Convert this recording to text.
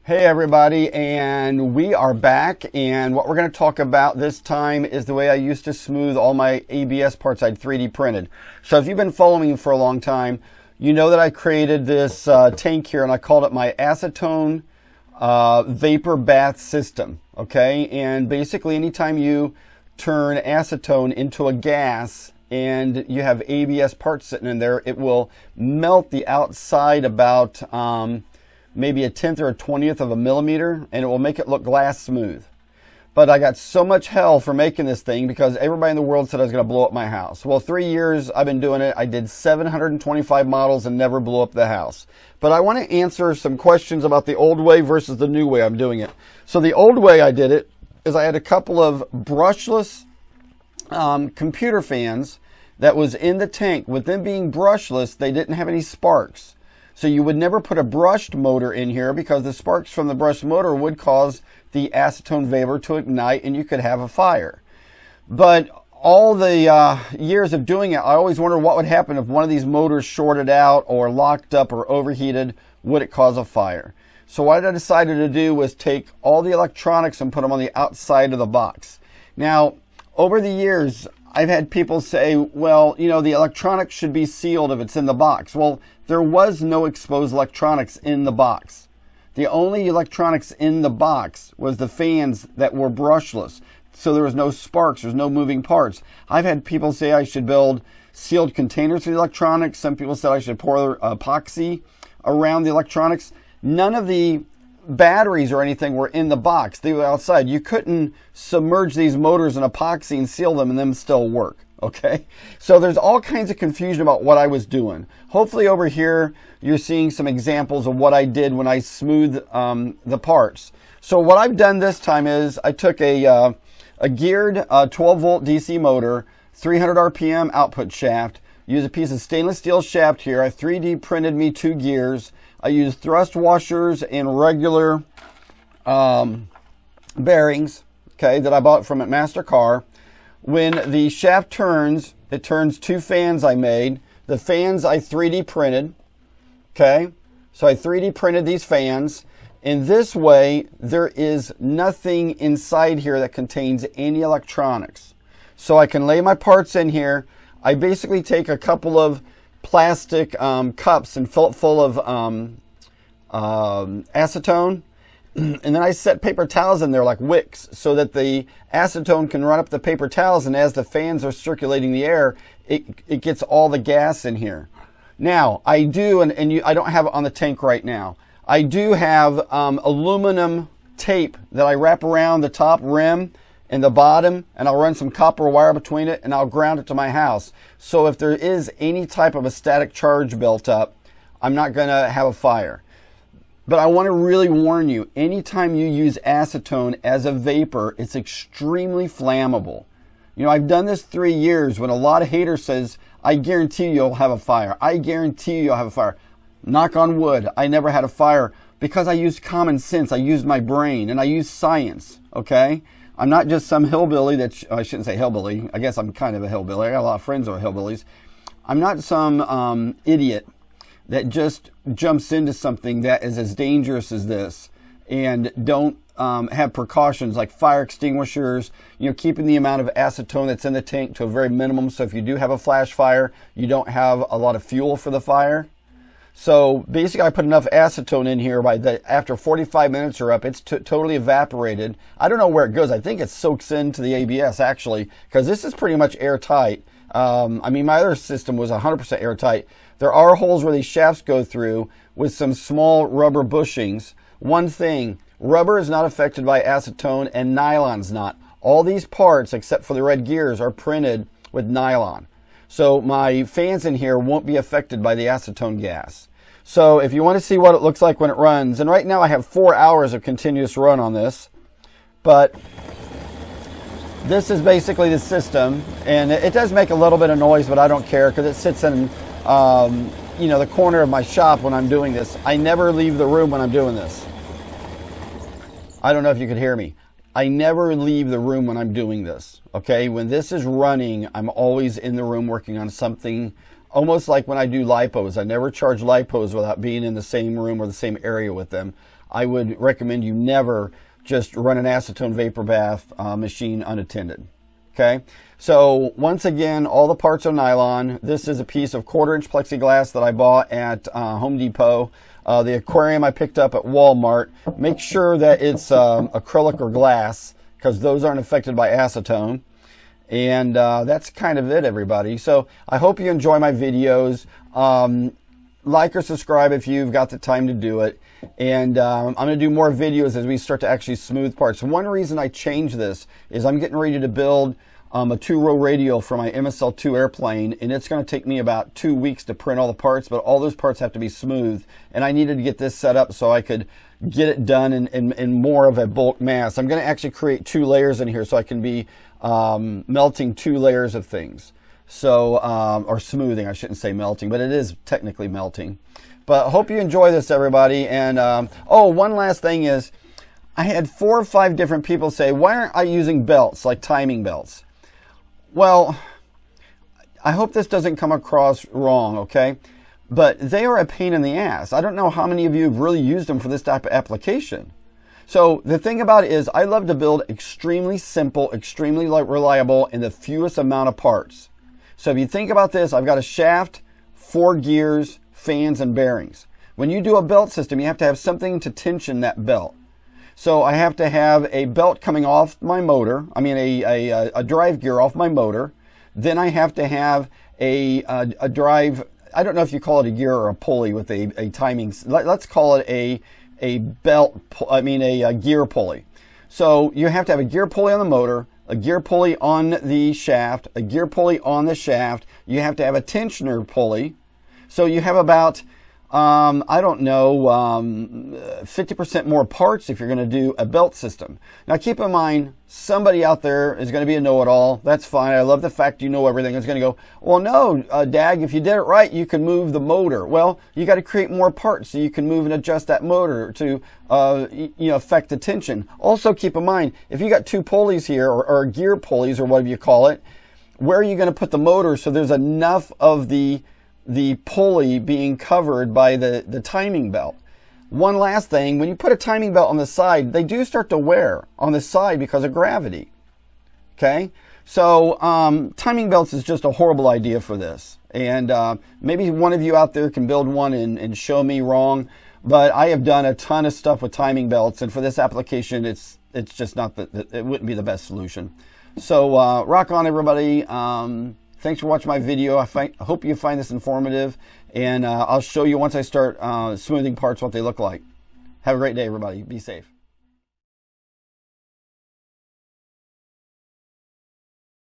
Hey everybody, and we are back, and what we're going to talk about this time is the way I used to smooth all my ABS parts I'd 3D printed. So if you've been following me for a long time, you know that I created this tank here, and I called it my acetone vapor bath system, okay? And basically anytime you turn acetone into a gas and you have ABS parts sitting in there, it will melt the outside about maybe a 1/10 or a 20th of a millimeter, and it will make it look glass smooth. But I got so much hell for making this thing because everybody in the world said I was going to blow up my house. Well, 3 years I've been doing it. I did 725 models and never blew up the house. But I want to answer some questions about the old way versus the new way I'm doing it. So the old way I did it is I had a couple of brushless computer fans that was in the tank. With them being brushless, they didn't have any sparks. So you would never put a brushed motor in here because the sparks from the brushed motor would cause the acetone vapor to ignite and you could have a fire. But all the years of doing it, I always wondered what would happen if one of these motors shorted out or locked up or overheated. Would it cause a fire? So what I decided to do was take all the electronics and put them on the outside of the box. Now, over the years, I've had people say, well, you know, the electronics should be sealed if it's in the box. Well, there was no exposed electronics in the box. The only electronics in the box was the fans that were brushless. So there was no sparks, there's no moving parts. I've had people say I should build sealed containers for the electronics. Some people said I should pour epoxy around the electronics. None of the batteries or anything were in the box. They were outside. You couldn't submerge these motors in epoxy and seal them and them still work. Okay, so there's all kinds of confusion about what I was doing. Hopefully over here you're seeing some examples of what I did when I smoothed the parts. So what I've done this time is I took a geared 12 volt DC motor, 300 RPM output shaft, used a piece of stainless steel shaft here. I 3D printed me 2 gears. I used thrust washers and regular bearings, okay, that I bought from at Master Car. When the shaft turns, it turns 2 fans I made. The fans I 3D printed, okay? So I 3D printed these fans. In this way, there is nothing inside here that contains any electronics. So I can lay my parts in here. I basically take a couple of plastic cups and fill it full of acetone. And then I set paper towels in there like wicks so that the acetone can run up the paper towels, and as the fans are circulating the air, it gets all the gas in here. Now, I do, I don't have it on the tank right now, I do have aluminum tape that I wrap around the top rim and the bottom, and I'll run some copper wire between it, and I'll ground it to my house. So if there is any type of a static charge built up, I'm not going to have a fire. But I want to really warn you, anytime you use acetone as a vapor, it's extremely flammable. You know, I've done this 3 years when a lot of haters says, I guarantee you'll have a fire. I guarantee you'll have a fire. Knock on wood, I never had a fire because I used common sense. I used my brain and I used science, okay? I'm not just some hillbilly I shouldn't say hillbilly. I guess I'm kind of a hillbilly. I got a lot of friends who are hillbillies. I'm not some idiot that just jumps into something that is as dangerous as this and don't have precautions like fire extinguishers, you know, keeping the amount of acetone that's in the tank to a very minimum. So if you do have a flash fire, you don't have a lot of fuel for the fire. So basically I put enough acetone in here after 45 minutes are up, it's totally evaporated. I don't know where it goes. I think it soaks into the ABS actually, because this is pretty much airtight. I mean, my other system was 100% airtight. There are holes where these shafts go through with some small rubber bushings. One thing, rubber is not affected by acetone and nylon's not. All these parts, except for the red gears, are printed with nylon. So my fans in here won't be affected by the acetone gas. So if you want to see what it looks like when it runs, and right now I have 4 hours of continuous run on this, but this is basically the system, and it does make a little bit of noise, but I don't care because it sits in you know, the corner of my shop when I'm doing this. I never leave the room when I'm doing this. I don't know if you could hear me. I never leave the room when I'm doing this, okay? When this is running, I'm always in the room working on something, almost like when I do lipos. I never charge lipos without being in the same room or the same area with them. I would recommend you never just run an acetone vapor bath machine unattended. Okay, so once again, all the parts are nylon. This is a piece of 1/4-inch plexiglass that I bought at Home Depot. The aquarium I picked up at Walmart. Make sure that it's acrylic or glass, because those aren't affected by acetone. And that's kind of it, everybody. So I hope you enjoy my videos. Like or subscribe if you've got the time to do it. And I'm going to do more videos as we start to actually smooth parts. One reason I changed this is I'm getting ready to build a 2-row radial for my MSL2 airplane, and it's going to take me about 2 weeks to print all the parts, but all those parts have to be smooth. And I needed to get this set up so I could get it done in more of a bulk mass. I'm going to actually create 2 layers in here so I can be melting 2 layers of things. So, or smoothing, I shouldn't say melting, but it is technically melting. But I hope you enjoy this, everybody. And, oh, one last thing is, I had 4 or 5 different people say, why aren't I using belts, like timing belts? Well, I hope this doesn't come across wrong, okay? But they are a pain in the ass. I don't know how many of you have really used them for this type of application. So the thing about it is, I love to build extremely simple, extremely reliable, and the fewest amount of parts. So if you think about this, I've got a shaft, 4 gears, fans, and bearings. When you do a belt system, you have to have something to tension that belt. So I have to have a belt coming off my motor, I mean a drive gear off my motor. Then I have to have a drive, I don't know if you call it a gear or a pulley with a timing, let's call it a belt, I mean a gear pulley. So you have to have a gear pulley on the motor, a gear pulley on the shaft, a gear pulley on the shaft. You have to have a tensioner pulley. So you have about, I don't know, 50% more parts if you're going to do a belt system. Now keep in mind, somebody out there is going to be a know-it-all. That's fine. I love the fact you know everything. It's going to go, well, no, Dag, if you did it right, you can move the motor. Well, you got to create more parts so you can move and adjust that motor to affect the tension. Also keep in mind, if you got 2 pulleys here, or gear pulleys, or whatever you call it, where are you going to put the motor so there's enough of the pulley being covered by the timing belt? One last thing, when you put a timing belt on the side, they do start to wear on the side because of gravity. Okay? So timing belts is just a horrible idea for this. And maybe one of you out there can build one and show me wrong. But I have done a ton of stuff with timing belts, and for this application, it's just not it wouldn't be the best solution. So rock on, everybody. Thanks for watching my video. I hope you find this informative, and I'll show you once I start smoothing parts what they look like. Have a great day, everybody. Be safe.